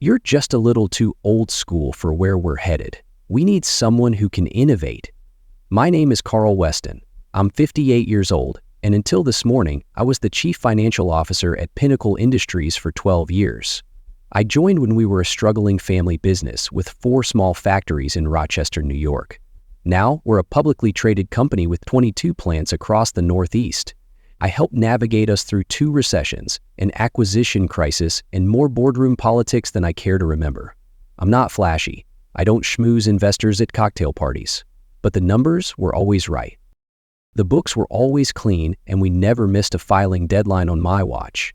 You're just a little too old school for where we're headed. We need someone who can innovate. My name is Carl Weston. I'm 58 years old, and until this morning, I was the chief financial officer at Pinnacle Industries for 12 years. I joined when we were a struggling family business with 4 small factories in Rochester, New York. Now, we're a publicly traded company with 22 plants across the Northeast. I helped navigate us through 2 recessions, an acquisition crisis, and more boardroom politics than I care to remember. I'm not flashy. I don't schmooze investors at cocktail parties. But the numbers were always right. The books were always clean, and we never missed a filing deadline on my watch.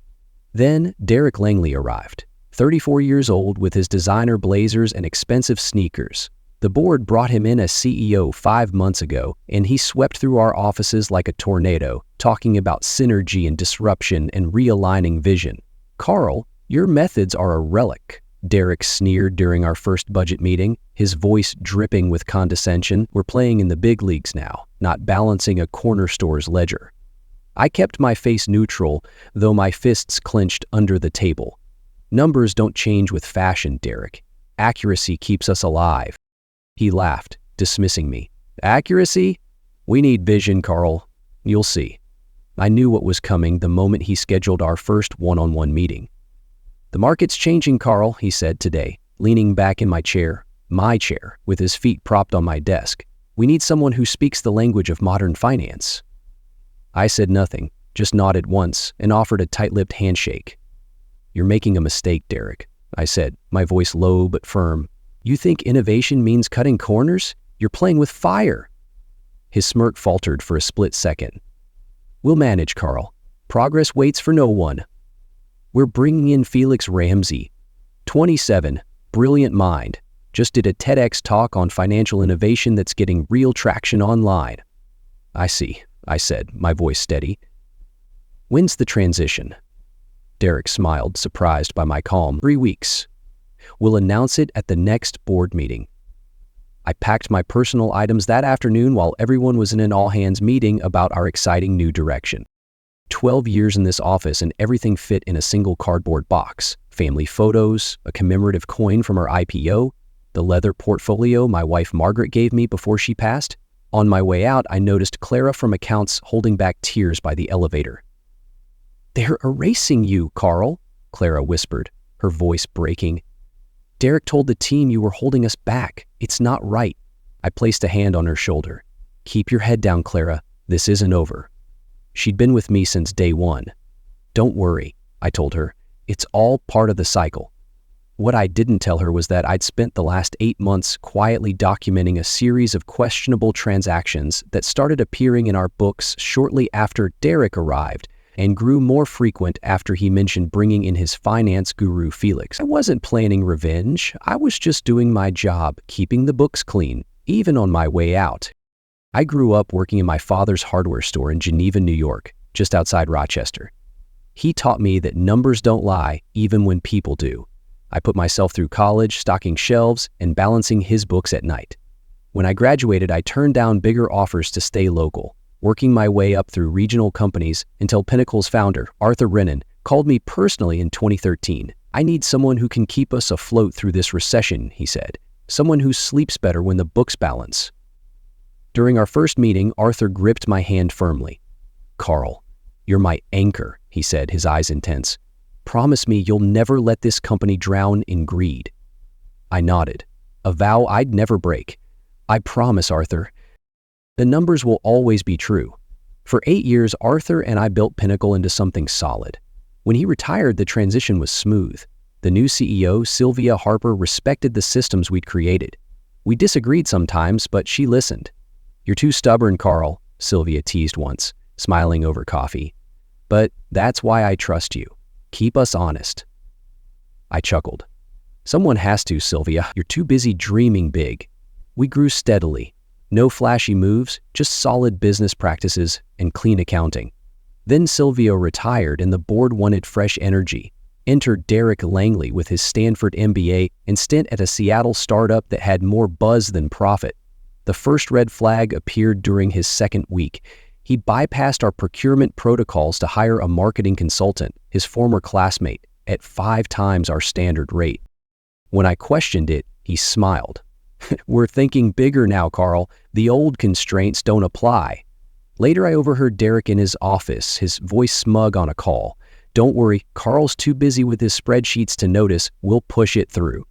Then Derek Langley arrived, 34 years old with his designer blazers and expensive sneakers. The board brought him in as CEO 5 months ago, and he swept through our offices like a tornado, talking about synergy and disruption and realigning vision. "Carl, your methods are a relic," Derek sneered during our first budget meeting, his voice dripping with condescension. "We're playing in the big leagues now, not balancing a corner store's ledger." I kept my face neutral, though my fists clenched under the table. "Numbers don't change with fashion, Derek. Accuracy keeps us alive." He laughed, dismissing me. "Accuracy? We need vision, Carl. You'll see." I knew what was coming the moment he scheduled our first one-on-one meeting. "The market's changing, Carl," he said today, leaning back in my chair, with his feet propped on my desk. "We need someone who speaks the language of modern finance." I said nothing, just nodded once and offered a tight-lipped handshake. "You're making a mistake, Derek," I said, my voice low but firm. "You think innovation means cutting corners? You're playing with fire." His smirk faltered for a split second. "We'll manage, Carl. Progress waits for no one." "We're bringing in Felix Ramsey, 27, brilliant mind. Just did a TEDx talk on financial innovation that's getting real traction online." "I see," I said, my voice steady. "When's the transition?" Derek smiled, surprised by my calm. 3 weeks. We'll announce it at the next board meeting." I packed my personal items that afternoon while everyone was in an all-hands meeting about our exciting new direction. 12 years in this office and everything fit in a single cardboard box. Family photos, a commemorative coin from our IPO, the leather portfolio my wife Margaret gave me before she passed. On my way out, I noticed Clara from accounts holding back tears by the elevator. "They're erasing you, Carl," Clara whispered, her voice breaking. "Derek told the team you were holding us back. It's not right." I placed a hand on her shoulder. "Keep your head down, Clara. This isn't over." She'd been with me since day one. "Don't worry," I told her. "It's all part of the cycle." What I didn't tell her was that I'd spent the last 8 months quietly documenting a series of questionable transactions that started appearing in our books shortly after Derek arrived and grew more frequent after he mentioned bringing in his finance guru Felix. I wasn't planning revenge. I was just doing my job, keeping the books clean, even on my way out. I grew up working in my father's hardware store in Geneva, New York, just outside Rochester. He taught me that numbers don't lie, even when people do. I put myself through college, stocking shelves, and balancing his books at night. When I graduated, I turned down bigger offers to stay local, working my way up through regional companies until Pinnacle's founder, Arthur Rennan, called me personally in 2013. "I need someone who can keep us afloat through this recession," he said. "Someone who sleeps better when the books balance." During our first meeting, Arthur gripped my hand firmly. "Carl, you're my anchor," he said, his eyes intense. "Promise me you'll never let this company drown in greed." I nodded, a vow I'd never break. "I promise, Arthur." The numbers will always be true. For 8 years, Arthur and I built Pinnacle into something solid. When he retired, the transition was smooth. The new CEO, Sylvia Harper, respected the systems we'd created. We disagreed sometimes, but she listened. "You're too stubborn, Carl," Sylvia teased once, smiling over coffee. "But that's why I trust you. Keep us honest." I chuckled. "Someone has to, Sylvia. You're too busy dreaming big." We grew steadily. No flashy moves, just solid business practices and clean accounting. Then Sylvia retired and the board wanted fresh energy. Enter Derek Langley with his Stanford MBA and stint at a Seattle startup that had more buzz than profit. The first red flag appeared during his second week. He bypassed our procurement protocols to hire a marketing consultant, his former classmate, at 5 times our standard rate. When I questioned it, he smiled. We're thinking bigger now, Carl. The old constraints don't apply. Later, I overheard Derek in his office, his voice smug on a call. Don't worry, Carl's too busy with his spreadsheets to notice. We'll push it through.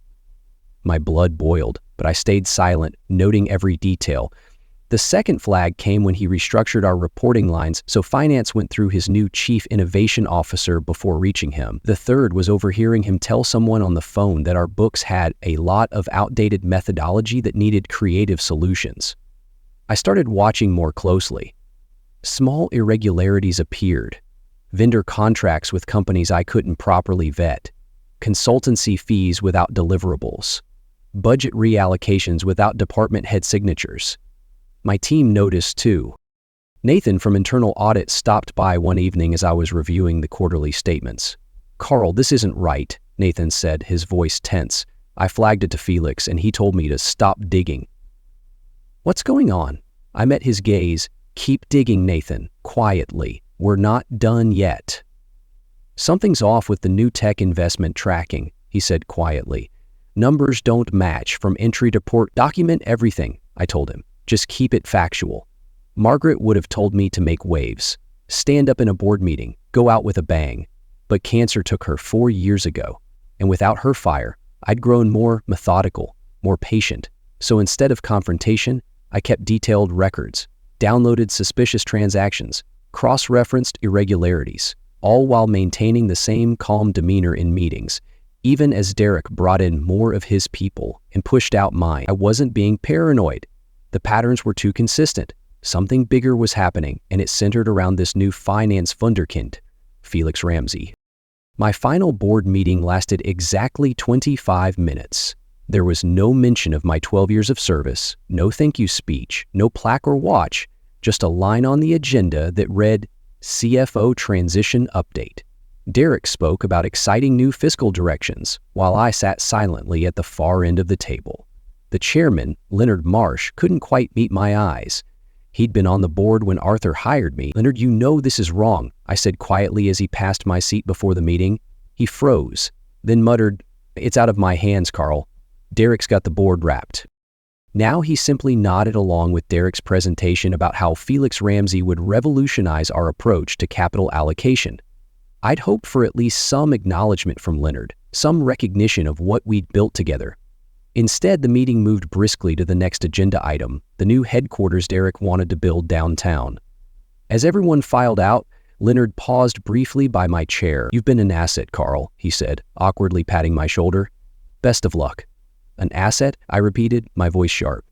My blood boiled, but I stayed silent, noting every detail. The second flag came when he restructured our reporting lines, so finance went through his new chief innovation officer before reaching him. The third was overhearing him tell someone on the phone that our books had a lot of outdated methodology that needed creative solutions. I started watching more closely. Small irregularities appeared. Vendor contracts with companies I couldn't properly vet. Consultancy fees without deliverables. Budget reallocations without department head signatures. My team noticed too. Nathan from internal audit stopped by one evening as I was reviewing the quarterly statements. Carl, this isn't right, Nathan said, his voice tense. I flagged it to Felix and he told me to stop digging. What's going on? I met his gaze. Keep digging, Nathan, quietly. We're not done yet. Something's off with the new tech investment tracking, he said quietly. Numbers don't match from entry to port. Document everything, I told him. Just keep it factual. Margaret would have told me to make waves, stand up in a board meeting, go out with a bang. But cancer took her 4 years ago, and without her fire, I'd grown more methodical, more patient. So instead of confrontation, I kept detailed records, downloaded suspicious transactions, cross-referenced irregularities, all while maintaining the same calm demeanor in meetings. Even as Derek brought in more of his people and pushed out mine, I wasn't being paranoid. The patterns were too consistent. Something bigger was happening, and it centered around this new finance wunderkind, Felix Ramsey. My final board meeting lasted exactly 25 minutes. There was no mention of my 12 years of service, no thank you speech, no plaque or watch, just a line on the agenda that read, CFO Transition Update. Derek spoke about exciting new fiscal directions, while I sat silently at the far end of the table. The chairman, Leonard Marsh, couldn't quite meet my eyes. He'd been on the board when Arthur hired me. Leonard, you know this is wrong, I said quietly as he passed my seat before the meeting. He froze, then muttered, it's out of my hands, Carl. Derek's got the board wrapped. Now he simply nodded along with Derek's presentation about how Felix Ramsey would revolutionize our approach to capital allocation. I'd hoped for at least some acknowledgement from Leonard, some recognition of what we'd built together. Instead, the meeting moved briskly to the next agenda item, the new headquarters Derek wanted to build downtown. As everyone filed out, Leonard paused briefly by my chair. You've been an asset, Carl, he said, awkwardly patting my shoulder. Best of luck. An asset? I repeated, my voice sharp.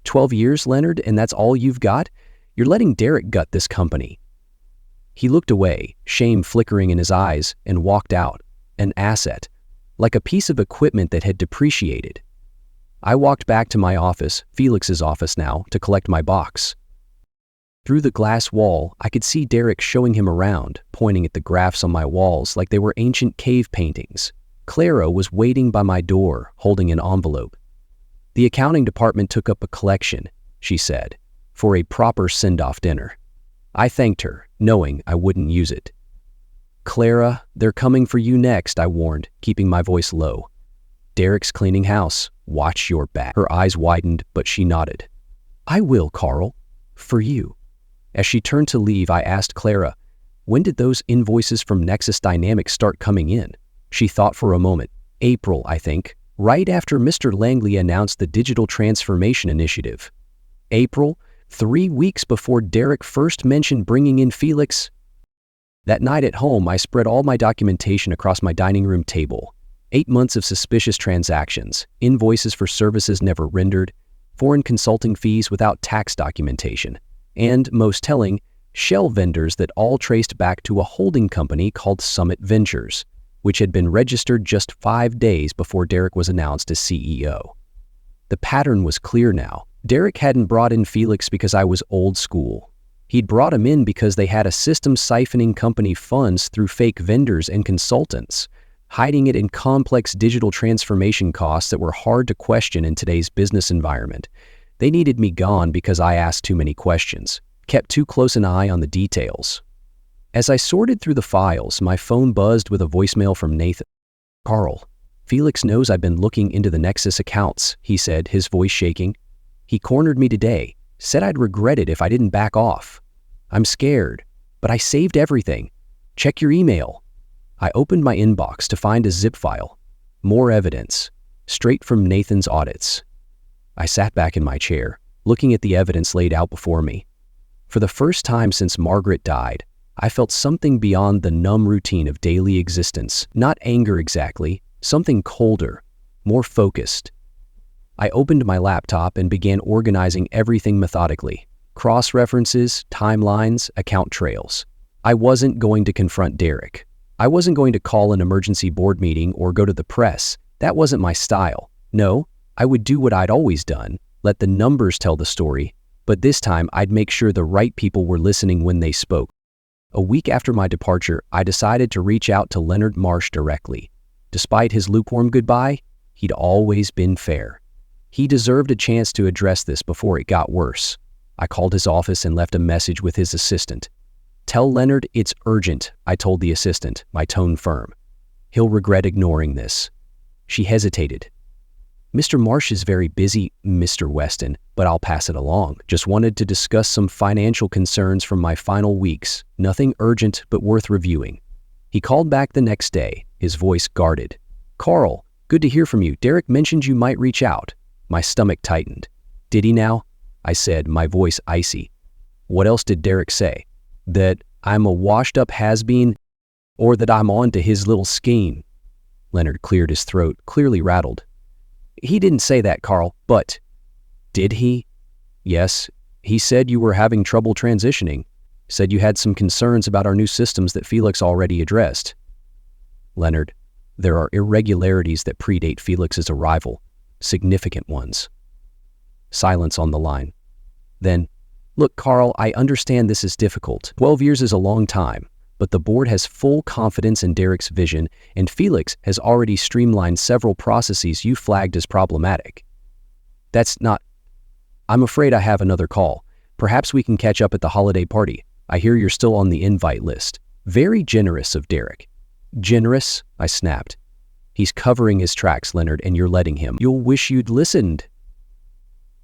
12 years, Leonard, and that's all you've got? You're letting Derek gut this company. He looked away, shame flickering in his eyes, and walked out. An asset. Like a piece of equipment that had depreciated. I walked back to my office, Felix's office now, to collect my box. Through the glass wall, I could see Derek showing him around, pointing at the graphs on my walls like they were ancient cave paintings. Clara was waiting by my door, holding an envelope. The accounting department took up a collection, she said, for a proper send-off dinner. I thanked her, knowing I wouldn't use it. Clara, they're coming for you next, I warned, keeping my voice low. Derek's cleaning house. Watch your back. Her eyes widened, but she nodded. I will, Carl. For you. As she turned to leave, I asked Clara, when did those invoices from Nexus Dynamics start coming in? She thought for a moment. April, I think, right after Mr. Langley announced the Digital Transformation Initiative. April, 3 weeks before Derek first mentioned bringing in Felix. That night at home, I spread all my documentation across my dining room table. 8 months of suspicious transactions, invoices for services never rendered, foreign consulting fees without tax documentation, and, most telling, shell vendors that all traced back to a holding company called Summit Ventures, which had been registered just 5 days before Derek was announced as CEO. The pattern was clear now. Derek hadn't brought in Felix because I was old school. He'd brought him in because they had a system siphoning company funds through fake vendors and consultants, hiding it in complex digital transformation costs that were hard to question in today's business environment. They needed me gone because I asked too many questions, kept too close an eye on the details. As I sorted through the files, my phone buzzed with a voicemail from Nathan. Carl, Felix knows I've been looking into the Nexus accounts, he said, his voice shaking. He cornered me today, said I'd regret it if I didn't back off. I'm scared, but I saved everything. Check your email. I opened my inbox to find a zip file. More evidence, straight from Nathan's audits. I sat back in my chair, looking at the evidence laid out before me. For the first time since Margaret died, I felt something beyond the numb routine of daily existence. Not anger exactly, something colder, more focused. I opened my laptop and began organizing everything methodically. Cross-references, timelines, account trails. I wasn't going to confront Derek. I wasn't going to call an emergency board meeting or go to the press. That wasn't my style. No, I would do what I'd always done, let the numbers tell the story, but this time I'd make sure the right people were listening when they spoke. A week after my departure, I decided to reach out to Leonard Marsh directly. Despite his lukewarm goodbye, he'd always been fair. He deserved a chance to address this before it got worse. I called his office and left a message with his assistant. "Tell Leonard it's urgent," I told the assistant, my tone firm. "He'll regret ignoring this." She hesitated. "Mr. Marsh is very busy, Mr. Weston, but I'll pass it along. Just wanted to discuss some financial concerns from my final weeks. Nothing urgent, but worth reviewing." He called back the next day, his voice guarded. "Carl, good to hear from you. Derek mentioned you might reach out." My stomach tightened. "Did he now?" I said, my voice icy. "What else did Derek say? That I'm a washed-up has-been, or that I'm on to his little scheme?" Leonard cleared his throat, clearly rattled. "He didn't say that, Carl, but..." "Did he?" "Yes. He said you were having trouble transitioning. Said you had some concerns about our new systems that Felix already addressed." "Leonard, there are irregularities that predate Felix's arrival, significant ones." Silence on the line. Then, "Look, Carl, I understand this is difficult. 12 years is a long time, but the board has full confidence in Derek's vision, and Felix has already streamlined several processes you flagged as problematic. That's not... I'm afraid I have another call. Perhaps we can catch up at the holiday party. I hear you're still on the invite list." Very generous of Derek. "Generous?" I snapped. "He's covering his tracks, Leonard, and you're letting him. You'll wish you'd listened."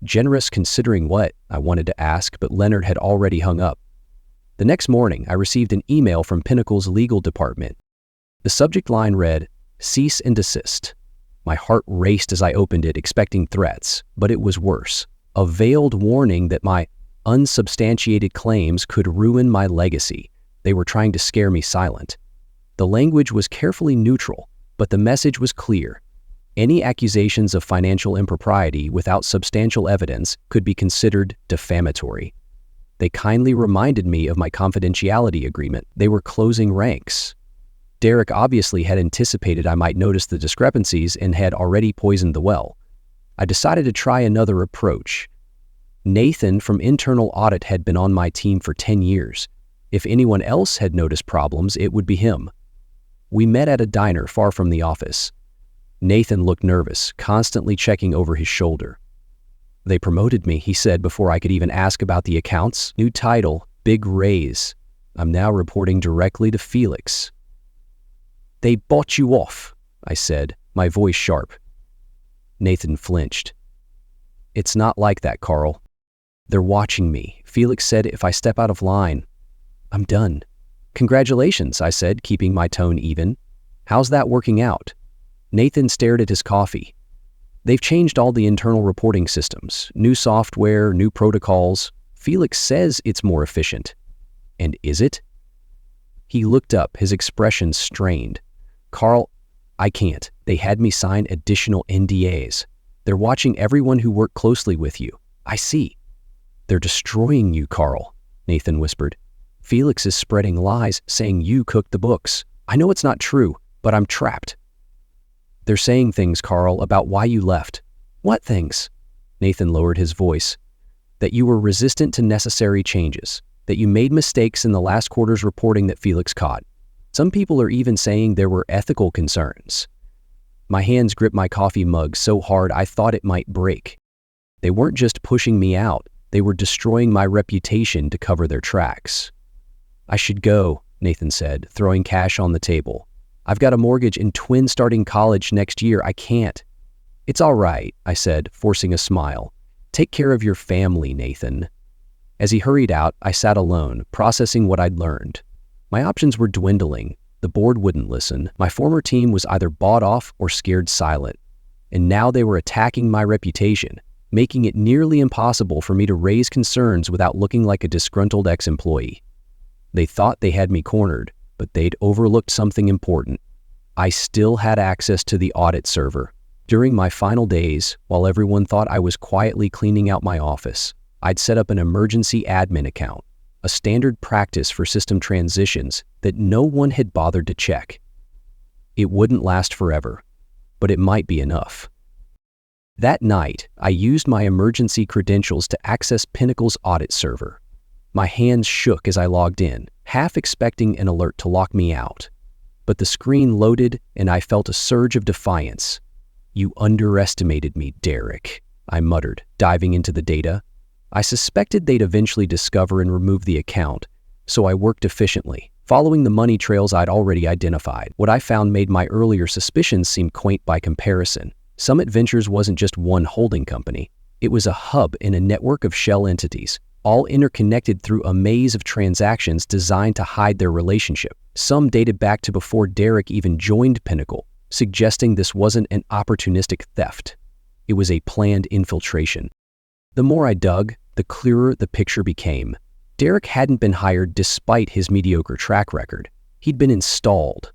"Generous considering what?" I wanted to ask, but Leonard had already hung up. The next morning, I received an email from Pinnacle's legal department. The subject line read, "Cease and desist." My heart raced as I opened it, expecting threats, but it was worse. A veiled warning that my unsubstantiated claims could ruin my legacy. They were trying to scare me silent. The language was carefully neutral, but the message was clear. Any accusations of financial impropriety without substantial evidence could be considered defamatory. They kindly reminded me of my confidentiality agreement. They were closing ranks. Derek obviously had anticipated I might notice the discrepancies and had already poisoned the well. I decided to try another approach. Nathan from internal audit had been on my team for 10 years. If anyone else had noticed problems, it would be him. We met at a diner far from the office. Nathan looked nervous, constantly checking over his shoulder. "They promoted me," he said before I could even ask about the accounts. "New title, big raise. I'm now reporting directly to Felix." "They bought you off," I said, my voice sharp. Nathan flinched. "It's not like that, Carl. They're watching me. Felix said if I step out of line, I'm done." "Congratulations," I said, keeping my tone even. "How's that working out?" Nathan stared at his coffee. "They've changed all the internal reporting systems, new software, new protocols. Felix says it's more efficient." "And is it?" He looked up, his expression strained. "Carl, I can't. They had me sign additional NDAs. They're watching everyone who worked closely with you." "I see." "They're destroying you, Carl," Nathan whispered. "Felix is spreading lies, saying you cooked the books. I know it's not true, but I'm trapped." "They're saying things, Carl, about why you left." "What things?" Nathan lowered his voice. "That you were resistant to necessary changes, that you made mistakes in the last quarter's reporting that Felix caught. Some people are even saying there were ethical concerns." My hands gripped my coffee mug so hard I thought it might break. They weren't just pushing me out, they were destroying my reputation to cover their tracks. "I should go," Nathan said, throwing cash on the table. I've got a mortgage and twins starting college next year. I can't." "It's all right," I said, forcing a smile. "Take care of your family, Nathan." As he hurried out, I sat alone, processing what I'd learned. My options were dwindling. The board wouldn't listen. My former team was either bought off or scared silent. And now they were attacking my reputation, making it nearly impossible for me to raise concerns without looking like a disgruntled ex-employee. They thought they had me cornered, but they'd overlooked something important. I still had access to the audit server. During my final days, while everyone thought I was quietly cleaning out my office, I'd set up an emergency admin account, a standard practice for system transitions that no one had bothered to check. It wouldn't last forever, but it might be enough. That night, I used my emergency credentials to access Pinnacle's audit server. My hands shook as I logged in, half expecting an alert to lock me out. But the screen loaded and I felt a surge of defiance. "You underestimated me, Derek," I muttered, diving into the data. I suspected they'd eventually discover and remove the account, so I worked efficiently, following the money trails I'd already identified. What I found made my earlier suspicions seem quaint by comparison. Summit Ventures wasn't just one holding company. It was a hub in a network of shell entities, all interconnected through a maze of transactions designed to hide their relationship. Some dated back to before Derek even joined Pinnacle, suggesting this wasn't an opportunistic theft. It was a planned infiltration. The more I dug, the clearer the picture became. Derek hadn't been hired despite his mediocre track record. He'd been installed.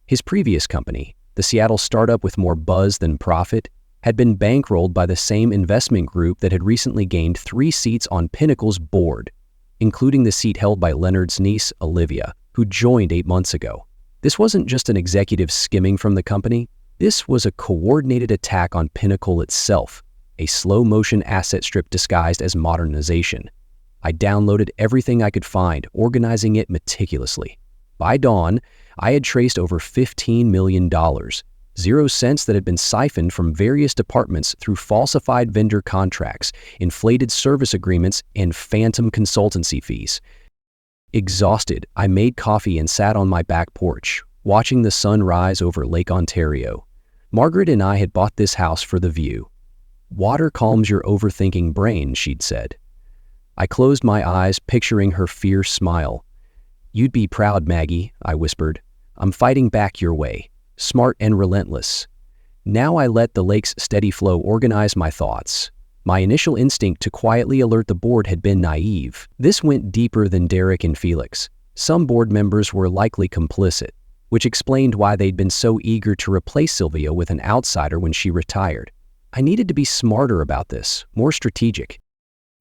His previous company, the Seattle startup with more buzz than profit, had been bankrolled by the same investment group that had recently gained 3 seats on Pinnacle's board, including the seat held by Leonard's niece, Olivia, who joined 8 months ago. This wasn't just an executive skimming from the company. This was a coordinated attack on Pinnacle itself, a slow-motion asset strip disguised as modernization. I downloaded everything I could find, organizing it meticulously. By dawn, I had traced over $15 million, 0 cents that had been siphoned from various departments through falsified vendor contracts, inflated service agreements, and phantom consultancy fees. Exhausted, I made coffee and sat on my back porch, watching the sun rise over Lake Ontario. Margaret and I had bought this house for the view. "Water calms your overthinking brain," she'd said. I closed my eyes, picturing her fierce smile. "You'd be proud, Maggie," I whispered. "I'm fighting back your way, smart and relentless." Now I let the lake's steady flow organize my thoughts. My initial instinct to quietly alert the board had been naive. This went deeper than Derek and Felix. Some board members were likely complicit, which explained why they'd been so eager to replace Sylvia with an outsider when she retired. I needed to be smarter about this, more strategic.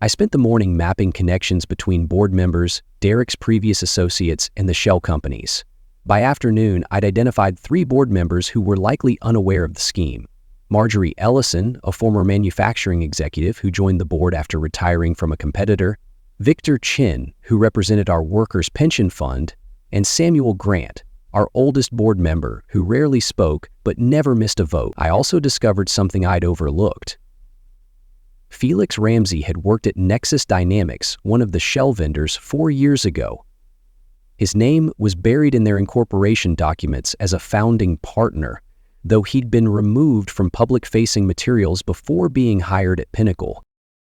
I spent the morning mapping connections between board members, Derek's previous associates, and the shell companies. By afternoon, I'd identified 3 board members who were likely unaware of the scheme. Marjorie Ellison, a former manufacturing executive who joined the board after retiring from a competitor, Victor Chin, who represented our workers' pension fund, and Samuel Grant, our oldest board member who rarely spoke but never missed a vote. I also discovered something I'd overlooked. Felix Ramsey had worked at Nexus Dynamics, one of the shell vendors, 4 years ago. His name was buried in their incorporation documents as a founding partner, though he'd been removed from public-facing materials before being hired at Pinnacle.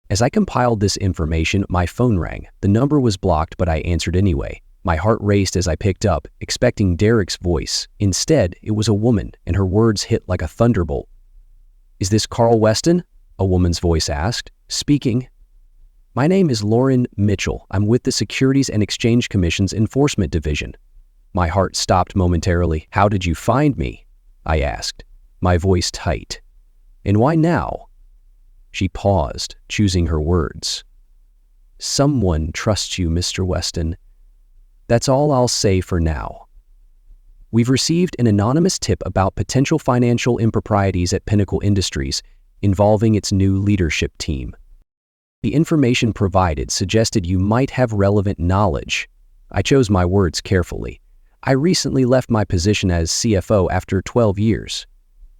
As I compiled this information, my phone rang. The number was blocked, but I answered anyway. My heart raced as I picked up, expecting Derek's voice. Instead, it was a woman, and her words hit like a thunderbolt. "Is this Carl Weston?" a woman's voice asked. "Speaking." "My name is Lauren Mitchell. I'm with the Securities and Exchange Commission's Enforcement Division." My heart stopped momentarily. "How did you find me?" I asked, my voice tight. "And why now?" She paused, choosing her words. "Someone trusts you, Mr. Weston. That's all I'll say for now." We've received an anonymous tip about potential financial improprieties at Pinnacle Industries involving its new leadership team. The information provided suggested you might have relevant knowledge. I chose my words carefully. I recently left my position as CFO after 12 years.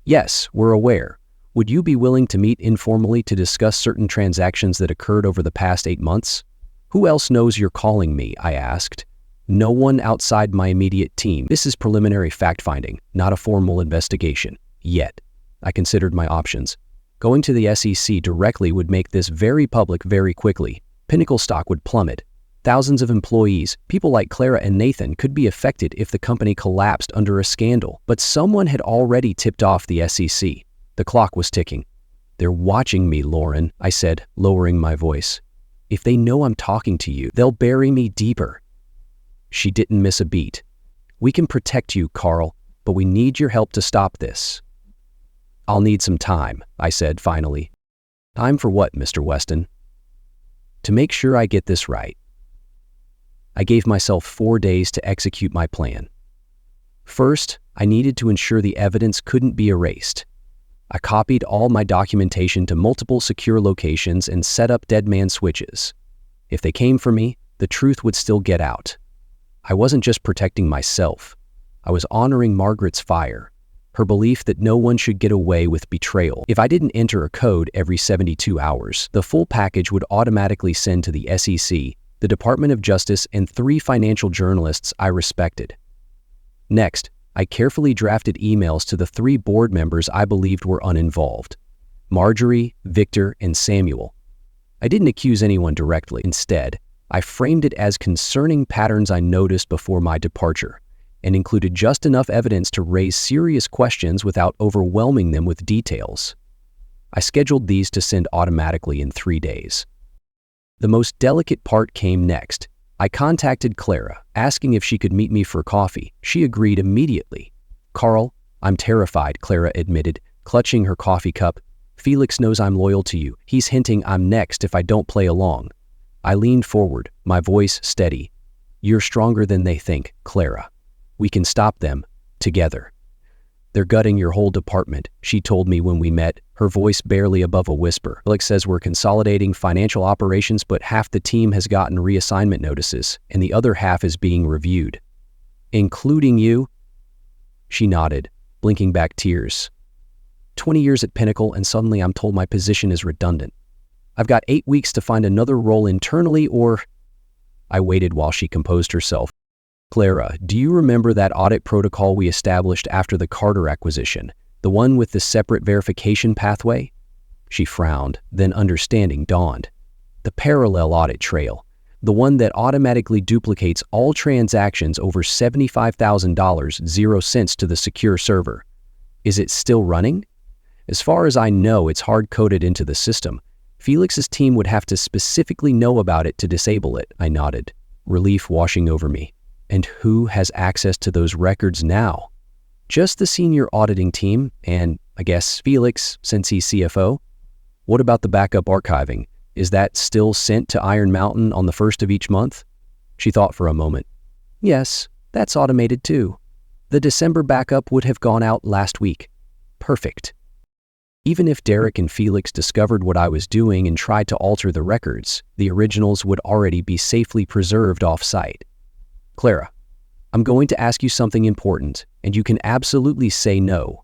"Yes, we're aware. Would you be willing to meet informally to discuss certain transactions that occurred over the past 8 months? Who else knows you're calling me?" I asked. No one outside my immediate team. This is preliminary fact-finding, not a formal investigation. Yet, I considered my options. Going to the SEC directly would make this very public very quickly. Pinnacle stock would plummet. Thousands of employees, people like Clara and Nathan, could be affected if the company collapsed under a scandal. But someone had already tipped off the SEC. The clock was ticking. "They're watching me, Lauren," I said, lowering my voice. "If they know I'm talking to you, they'll bury me deeper." She didn't miss a beat. "We can protect you, Carl, but we need your help to stop this." "I'll need some time," I said finally. "Time for what, Mr. Weston?" "To make sure I get this right." I gave myself 4 days to execute my plan. First, I needed to ensure the evidence couldn't be erased. I copied all my documentation to multiple secure locations and set up dead man switches. If they came for me, the truth would still get out. I wasn't just protecting myself. I was honoring Margaret's fire, her belief that no one should get away with betrayal. If I didn't enter a code every 72 hours, the full package would automatically send to the SEC, the Department of Justice, and 3 financial journalists I respected. Next, I carefully drafted emails to the 3 board members I believed were uninvolved: Marjorie, Victor, and Samuel. I didn't accuse anyone directly. Instead, I framed it as concerning patterns I noticed before my departure, and included just enough evidence to raise serious questions without overwhelming them with details. I scheduled these to send automatically in 3 days. The most delicate part came next. I contacted Clara, asking if she could meet me for coffee. She agreed immediately. "Carl, I'm terrified," Clara admitted, clutching her coffee cup. "Felix knows I'm loyal to you. He's hinting I'm next if I don't play along." I leaned forward, my voice steady. "You're stronger than they think, Clara. We can stop them, together." "They're gutting your whole department," she told me when we met, her voice barely above a whisper. "Felix says we're consolidating financial operations, but half the team has gotten reassignment notices, and the other half is being reviewed." "Including you?" She nodded, blinking back tears. 20 years at Pinnacle, and suddenly I'm told my position is redundant. I've got 8 weeks to find another role internally, or... I waited while she composed herself. "Clara, do you remember that audit protocol we established after the Carter acquisition, the one with the separate verification pathway?" She frowned, then understanding dawned. "The parallel audit trail, the one that automatically duplicates all transactions over $75,000, 0 cents to the secure server. Is it still running?" "As far as I know, it's hard-coded into the system. Felix's team would have to specifically know about it to disable it," I nodded, relief washing over me. "And who has access to those records now?" "Just the senior auditing team, and I guess Felix, since he's CFO. "What about the backup archiving? Is that still sent to Iron Mountain on the 1st of each month?" She thought for a moment. "Yes, that's automated too. The December backup would have gone out last week." "Perfect." Even if Derek and Felix discovered what I was doing and tried to alter the records, the originals would already be safely preserved off-site. "Clara, I'm going to ask you something important, and you can absolutely say no."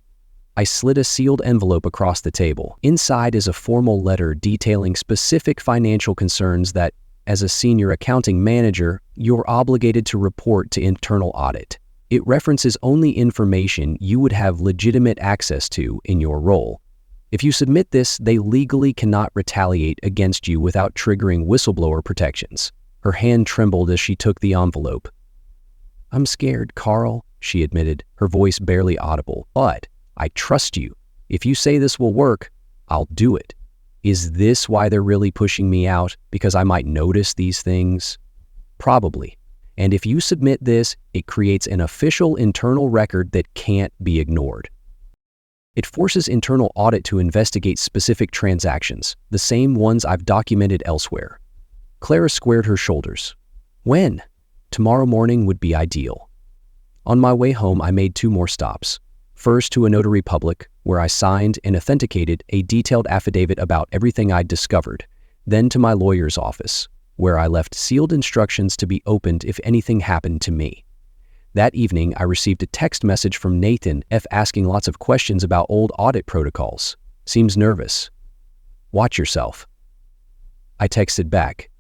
I slid a sealed envelope across the table. Inside is a formal letter detailing specific financial concerns that, as a senior accounting manager, you're obligated to report to internal audit. It references only information you would have legitimate access to in your role. If you submit this, they legally cannot retaliate against you without triggering whistleblower protections. Her hand trembled as she took the envelope. "I'm scared, Carl," she admitted, her voice barely audible. "But I trust you. If you say this will work, I'll do it." Is this why they're really pushing me out? Because I might notice these things? Probably. And if you submit this, it creates an official internal record that can't be ignored. It forces internal audit to investigate specific transactions, the same ones I've documented elsewhere. Clara squared her shoulders. "When?" "Tomorrow morning would be ideal." On my way home, I made 2 more stops. First to a notary public, where I signed and authenticated a detailed affidavit about everything I'd discovered. Then to my lawyer's office, where I left sealed instructions to be opened if anything happened to me. That evening, I received a text message from Nathan asking lots of questions about old audit protocols. "Seems nervous. Watch yourself." I texted back,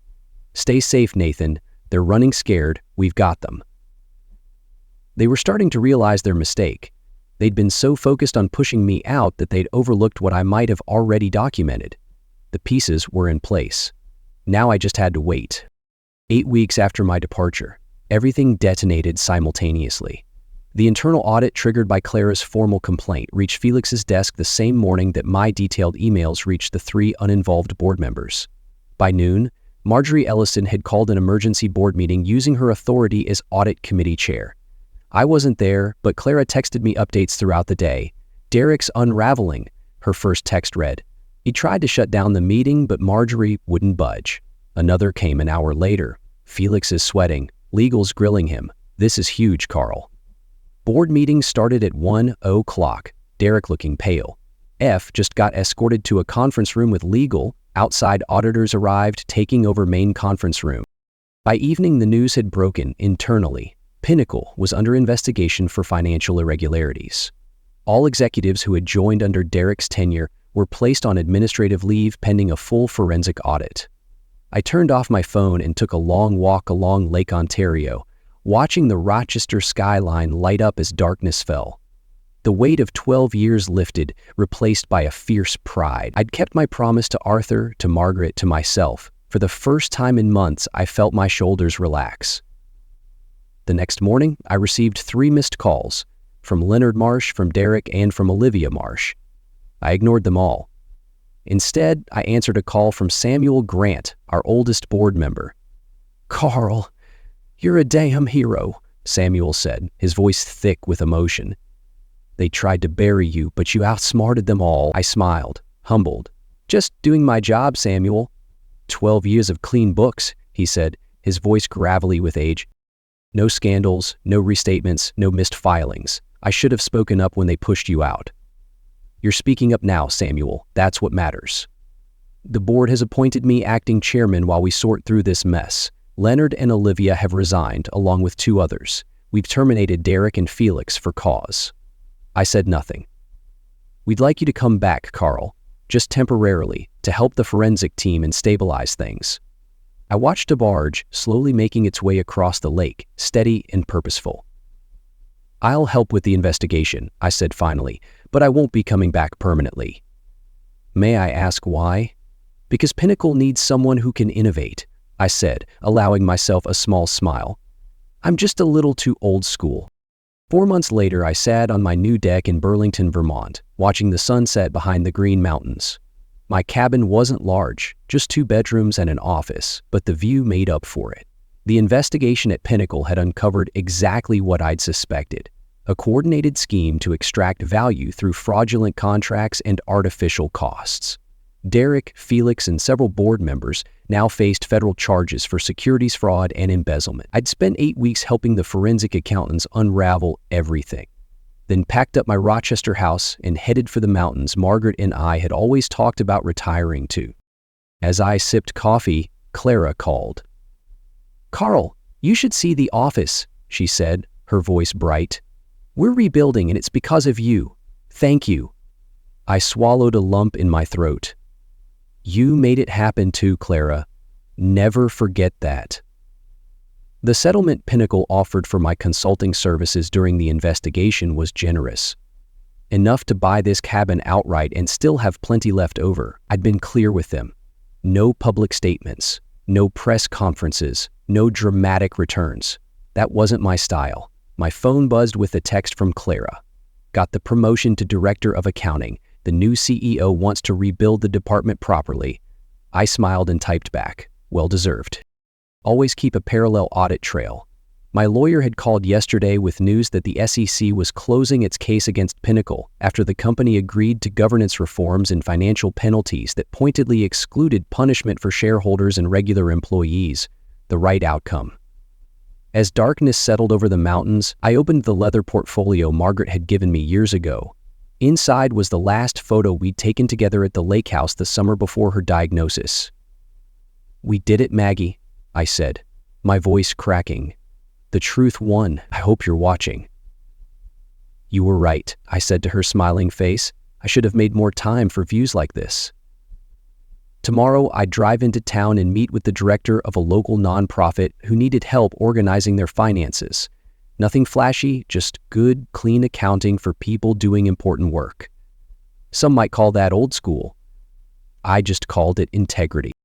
"Stay safe, Nathan. They're running scared. We've got them." They were starting to realize their mistake. They'd been so focused on pushing me out that they'd overlooked what I might have already documented. The pieces were in place. Now I just had to wait. 8 weeks after my departure, everything detonated simultaneously. The internal audit triggered by Clara's formal complaint reached Felix's desk the same morning that my detailed emails reached the 3 uninvolved board members. By noon, Marjorie Ellison had called an emergency board meeting using her authority as audit committee chair. I wasn't there, but Clara texted me updates throughout the day. "Derek's unraveling," her first text read. He tried to shut down the meeting, but Marjorie wouldn't budge. Another came an hour later. "Felix is sweating. Legal's grilling him. This is huge, Carl." Board meeting started at 1:00, Derek looking pale. F just got escorted to a conference room with legal. Outside auditors arrived, taking over main conference room. By evening, the news had broken internally. Pinnacle was under investigation for financial irregularities. All executives who had joined under Derek's tenure were placed on administrative leave pending a full forensic audit. I turned off my phone and took a long walk along Lake Ontario, watching the Rochester skyline light up as darkness fell. The weight of 12 years lifted, replaced by a fierce pride. I'd kept my promise to Arthur, to Margaret, to myself. For the first time in months, I felt my shoulders relax. The next morning, I received 3 missed calls, from Leonard Marsh, from Derek, and from Olivia Marsh. I ignored them all. Instead, I answered a call from Samuel Grant, our oldest board member. "Carl, you're a damn hero," Samuel said, his voice thick with emotion. "They tried to bury you, but you outsmarted them all." I smiled, humbled. "Just doing my job, Samuel." 12 years of clean books," he said, his voice gravelly with age. "No scandals, no restatements, no missed filings. I should have spoken up when they pushed you out." "You're speaking up now, Samuel. That's what matters." "The board has appointed me acting chairman while we sort through this mess. Leonard and Olivia have resigned, along with 2 others. We've terminated Derek and Felix for cause." I said nothing. "We'd like you to come back, Carl, just temporarily, to help the forensic team and stabilize things." I watched a barge slowly making its way across the lake, steady and purposeful. "I'll help with the investigation," I said finally, "but I won't be coming back permanently." "May I ask why?" "Because Pinnacle needs someone who can innovate," I said, allowing myself a small smile. "I'm just a little too old school." 4 months later, I sat on my new deck in Burlington, Vermont, watching the sunset behind the Green Mountains. My cabin wasn't large, just 2 bedrooms and an office, but the view made up for it. The investigation at Pinnacle had uncovered exactly what I'd suspected: a coordinated scheme to extract value through fraudulent contracts and artificial costs. Derek, Felix, and several board members now faced federal charges for securities fraud and embezzlement. I'd spent 8 weeks helping the forensic accountants unravel everything, then packed up my Rochester house and headed for the mountains Margaret and I had always talked about retiring to. As I sipped coffee, Clara called. "Carl, you should see the office," she said, her voice bright. "We're rebuilding and it's because of you. Thank you." I swallowed a lump in my throat. "You made it happen too, Clara. Never forget that." The settlement Pinnacle offered for my consulting services during the investigation was generous. Enough to buy this cabin outright and still have plenty left over. I'd been clear with them. No public statements, no press conferences, no dramatic returns. That wasn't my style. My phone buzzed with a text from Clara. "Got the promotion to Director of Accounting. The new CEO wants to rebuild the department properly." I smiled and typed back, "Well deserved." Always keep a parallel audit trail. My lawyer had called yesterday with news that the SEC was closing its case against Pinnacle after the company agreed to governance reforms and financial penalties that pointedly excluded punishment for shareholders and regular employees. The right outcome. As darkness settled over the mountains, I opened the leather portfolio Margaret had given me years ago. Inside was the last photo we'd taken together at the lake house the summer before her diagnosis. "We did it, Maggie," I said, my voice cracking. "The truth won. I hope you're watching." "You were right," I said to her smiling face. "I should have made more time for views like this." Tomorrow, I'd drive into town and meet with the director of a local nonprofit who needed help organizing their finances. Nothing flashy, just good, clean accounting for people doing important work. Some might call that old school. I just called it integrity.